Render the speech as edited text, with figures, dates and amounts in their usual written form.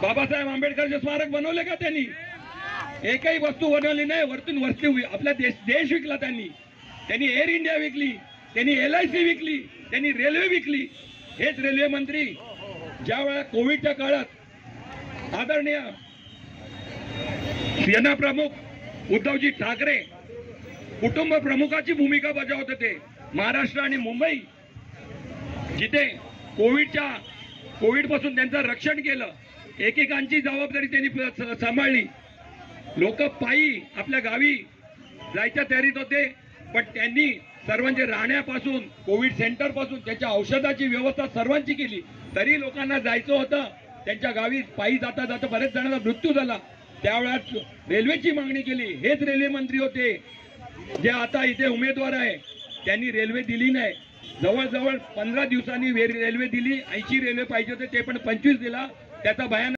बाबासाहेब आंबेडकरचे स्मारक बनवले का त्यांनी? एकही वस्तू बनवली नाही. वरतून वस्तू आपला देश विकला त्यांनी. त्यांनी एअर इंडिया विकली, त्यांनी LIC विकली, त्यांनी रेल्वे विकली. हेच रेल्वे मंत्री ज्या वेळा कोविडच्या काळात आदरणीय सेना प्रमुख उद्धवजी ठाकरे कुटुंब प्रमुखाची भूमिका बजावत होते. महाराष्ट्र आणि मुंबई जिथे कोविड पासून त्यांचं रक्षण केलं, एकेकांची जबाबदारी त्यांनी सांभाळली. लोक पायी आपल्या गावी जायच्या तयारीत होते, पण त्यांनी सर्वांचे राहण्यापासून कोविड सेंटर पासून त्याच्या औषधाची व्यवस्था सर्वांची केली. तरी लोकांना जायचं होतं त्यांच्या गावी, पायी जाता जाता बरेच जणांचा मृत्यू झाला. त्यावेळेस रेल्वेची मागणी केली. हेच रेल्वे मंत्री होते जे आता इथे उमेदवार आहे. त्यांनी रेल्वे दिली नाही. जवळजवळ 15 दिवसांनी रेल्वे दिली. 80 रेल्वे पाहिजे होते, ते पण 25 दिला. त्याचा भयानक